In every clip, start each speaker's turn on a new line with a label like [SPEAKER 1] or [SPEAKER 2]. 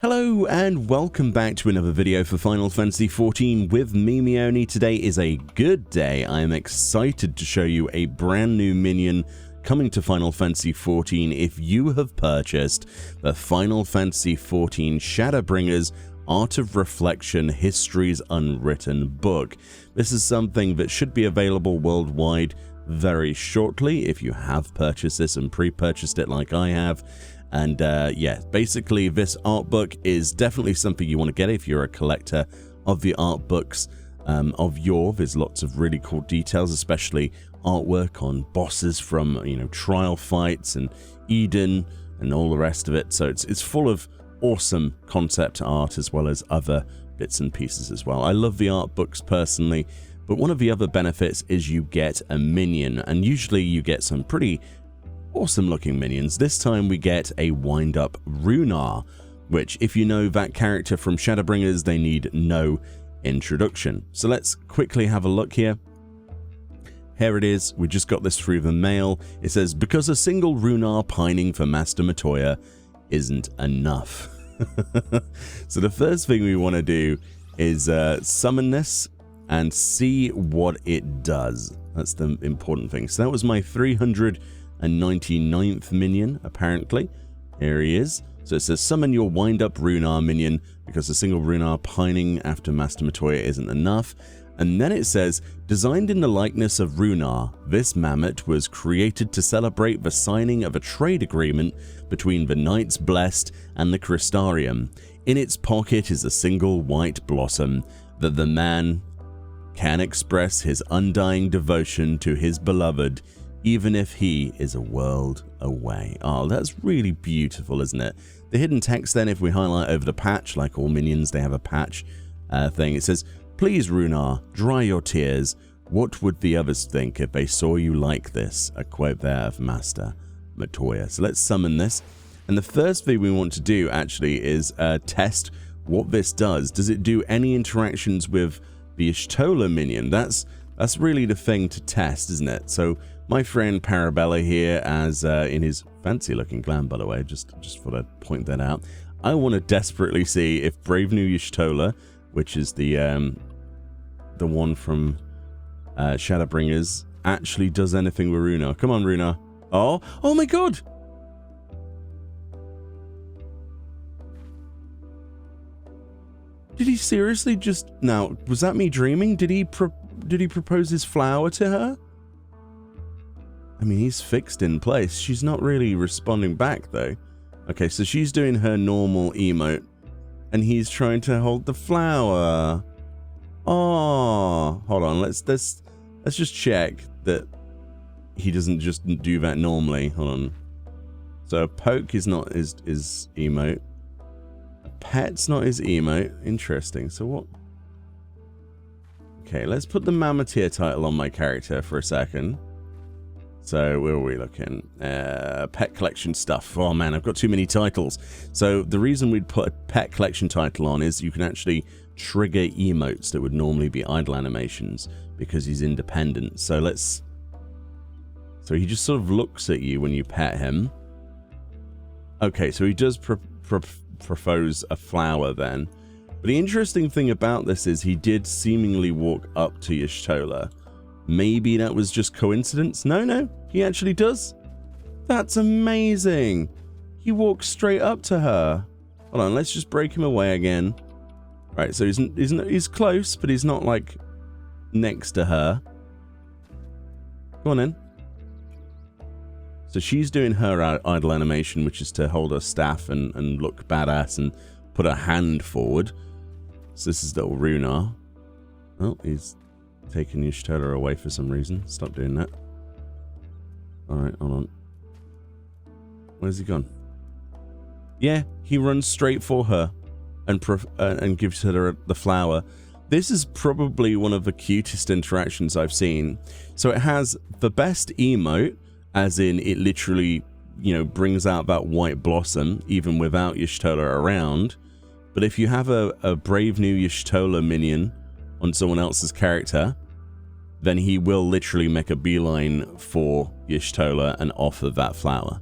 [SPEAKER 1] Hello and welcome back to another video for Final Fantasy XIV with me, Meoni. Today is a good day. I am excited to show you a brand new minion coming to Final Fantasy XIV if you have purchased the Final Fantasy XIV Shadowbringers Art of Reflection History's Unwritten book. This is something that should be available worldwide very shortly if you have purchased this and pre-purchased it like I have. And yeah, basically this art book is definitely something you want to get if you're a collector of the art books of yore. There's lots of really cool details, especially artwork on bosses from, trial fights and Eden and all the rest of it. So it's full of awesome concept art as well as other bits and pieces as well. I love the art books personally, but one of the other benefits is you get a minion, and usually you get some pretty awesome looking minions. This time we get a wind-up Runar, which, if you know that character from Shadowbringers, they need no introduction. So let's quickly have a look here. Here it is. We just got this through the mail. It says, because a single Runar pining for Master Matoya isn't enough. So the first thing we want to do is summon this and see what it does. That's the important thing. So that was my 399th minion, apparently. Here he is. So it says, summon your wind-up Runar minion because a single Runar pining after Master Matoya isn't enough. And then it says, designed in the likeness of Runar, this mammoth was created to celebrate the signing of a trade agreement between the Knights Blessed and the Crystarium. In its pocket is a single white blossom that the man can express his undying devotion to his beloved, even if he is a world away. Oh, that's really beautiful, isn't it? The hidden text then, if we highlight over the patch, like all minions, they have a patch thing. It says, please, Runar, dry your tears. What would the others think if they saw you like this? A quote there of Master Matoya. So let's summon this. And the first thing we want to do, actually, is test what this does. Does it do any interactions with the Yoshitola minion? That's really the thing to test, isn't it? So my friend Parabella here, as in his fancy looking glam, by the way, just thought I'd point that out. I want to desperately see if Brave New Yoshitola, which is the one from Shadowbringers, actually does anything with Runar. Come on, Runar. Oh my god! Did he seriously just... Now, was that me dreaming? Did he propose his flower to her? I mean, he's fixed in place. She's not really responding back, though. Okay, so she's doing her normal emote, and he's trying to hold the flower. Oh, hold on. Let's just check that he doesn't just do that normally. Hold on. So a poke is not his emote. A pet's not his emote. Interesting. So what? Okay, let's put the Mammoteer title on my character for a second. So where are we looking? Pet collection stuff. Oh man, I've got too many titles. So the reason we'd put a pet collection title on is you can actually trigger emotes that would normally be idle animations because he's independent. So so he just sort of looks at you when you pet him. Okay, so he does propose a flower then. But the interesting thing about this is he did seemingly walk up to Yoshitola. Maybe that was just coincidence. No, he actually does. That's amazing. He walks straight up to her. Hold on, let's just break him away again. Right, so he's close, but he's not like next to her. Go on in. So she's doing her idle animation, which is to hold her staff and look badass and put her hand forward. So this is little Runar. Oh, he's taking Yoshitola away for some reason. Stop doing that. Alright, hold on. Where's he gone? Yeah, he runs straight for her and gives her the flower. This is probably one of the cutest interactions I've seen. So it has the best emote, as in it literally, brings out that white blossom even without Yoshitola around. But if you have a Brave New Yoshitola minion on someone else's character, then he will literally make a beeline for Yoshitola and offer that flower.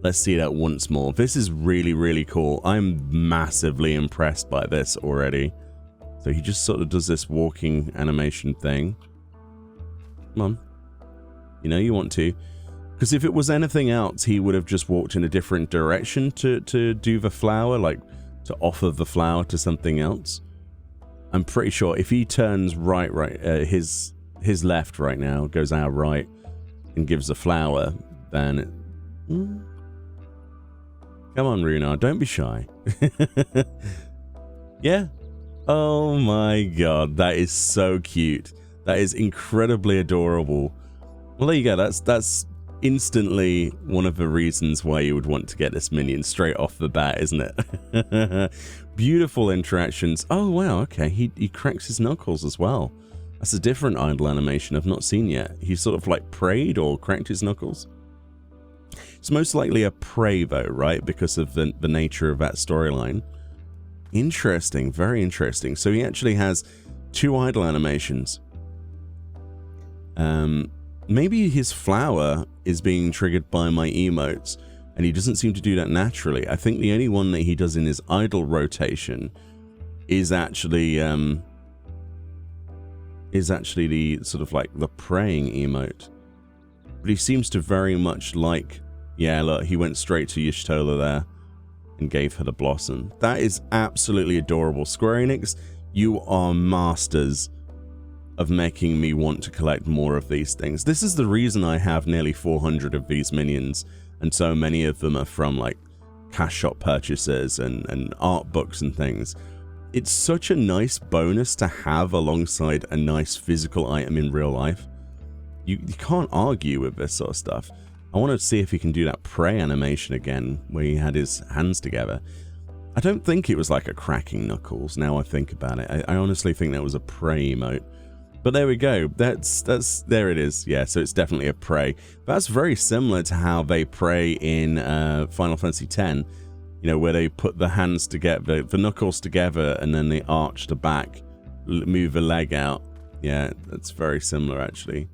[SPEAKER 1] Let's see that once more. This is really, really cool. I'm massively impressed by this already. So he just sort of does this walking animation thing. Come on. You know you want to. Because if it was anything else, he would have just walked in a different direction to do the flower, like to offer the flower to something else. I'm pretty sure if he turns his left right now, goes our right, and gives the flower, then it, come on, Runar, don't be shy. Yeah. Oh my god, that is so cute. That is incredibly adorable. Well, there you go. That's instantly one of the reasons why you would want to get this minion straight off the bat, isn't it? Beautiful interactions. Oh wow, okay. He cracks his knuckles as well. That's a different idle animation I've not seen yet. He sort of like prayed or cracked his knuckles. It's most likely a pray though, right? Because of the nature of that storyline. Interesting, very interesting. So he actually has 2 idle animations. Maybe his flower is being triggered by my emotes, and he doesn't seem to do that naturally. I think the only one that he does in his idle rotation is actually the sort of like the praying emote. But he seems to very much like, yeah, look, he went straight to Yoshitola there and gave her the blossom. That is absolutely adorable. Square Enix, you are masters of making me want to collect more of these things. This is the reason I have nearly 400 of these minions, and so many of them are from like cash shop purchases and art books and things. It's such a nice bonus to have alongside a nice physical item in real life. You can't argue with this sort of stuff. I want to see if he can do that pray animation again, where he had his hands together. I don't think it was like a cracking knuckles, now I think about it. I honestly think that was a pray emote. But there we go. There it is. Yeah, so it's definitely a pray. That's very similar to how they pray in Final Fantasy X. You know, where they put the hands together, the knuckles together, and then they arch the back, move the leg out. Yeah, that's very similar actually.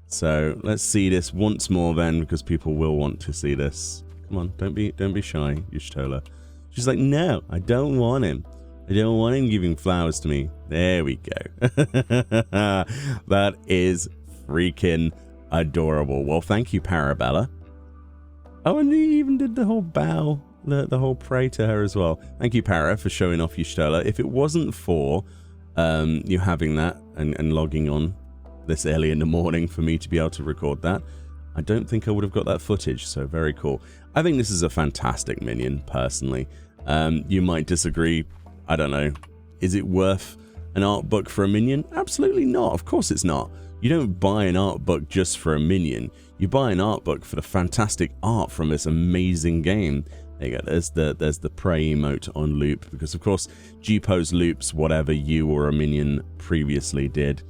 [SPEAKER 1] So let's see this once more then, because people will want to see this. Come on, don't be shy, Yoshitola. She's like, no, I don't want him. I don't want him giving flowers to me. There we go. That is freaking adorable. Well, thank you, Parabella. Oh, and he even did the whole bow, the whole pray to her as well. Thank you, Para, for showing off Yoshitola. If it wasn't for you having that and logging on this early in the morning for me to be able to record that, I don't think I would have got that footage. So very cool. I think this is a fantastic minion, personally. You might disagree. I don't know. Is it worth an art book for a minion? Absolutely not. Of course it's not. You don't buy an art book just for a minion. You buy an art book for the fantastic art from this amazing game. There you go. There's the pray emote on loop, because of course G-pose loops whatever you or a minion previously did,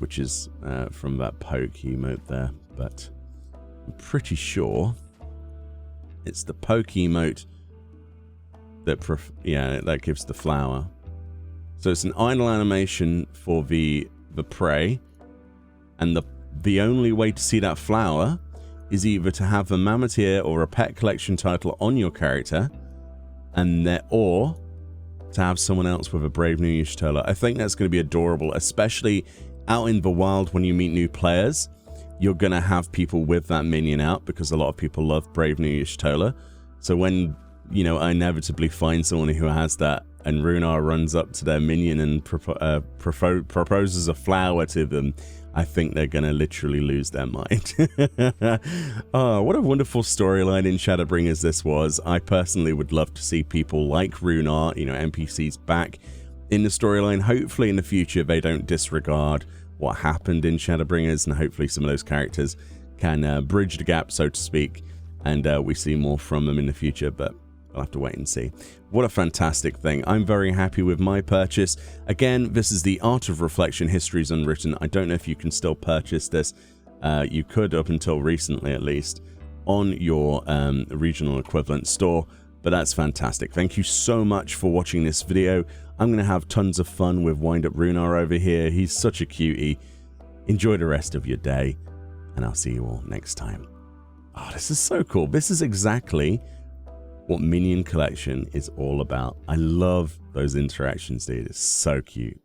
[SPEAKER 1] which is from that poke emote there. But I'm pretty sure it's the poke emote that gives the flower. So it's an idle animation for the prey, and the only way to see that flower is either to have a Mammotier or a pet collection title on your character, or to have someone else with a Brave New Yoshitola. I think that's going to be adorable, especially out in the wild when you meet new players. You're going to have people with that minion out, because a lot of people love Brave New Yoshitola. So when, you know, I inevitably find someone who has that, and Runar runs up to their minion and proposes a flower to them, I think they're going to literally lose their mind. Oh, what a wonderful storyline in Shadowbringers this was. I personally would love to see people like Runar, you know, NPCs back in the storyline. Hopefully in the future they don't disregard what happened in Shadowbringers, and hopefully some of those characters can bridge the gap, so to speak, and we see more from them in the future, but I'll have to wait and see. What a fantastic thing. I'm very happy with my purchase. Again, this is the Art of Reflection Histories Unwritten. I don't know if you can still purchase this. You could up until recently, at least, on your regional equivalent store, but that's fantastic. Thank you so much for watching this video. I'm going to have tons of fun with Wind Up Runar over here. He's such a cutie. Enjoy the rest of your day, and I'll see you all next time. Oh, this is so cool. This is exactly what Minion Collection is all about. I love those interactions, dude. It's so cute.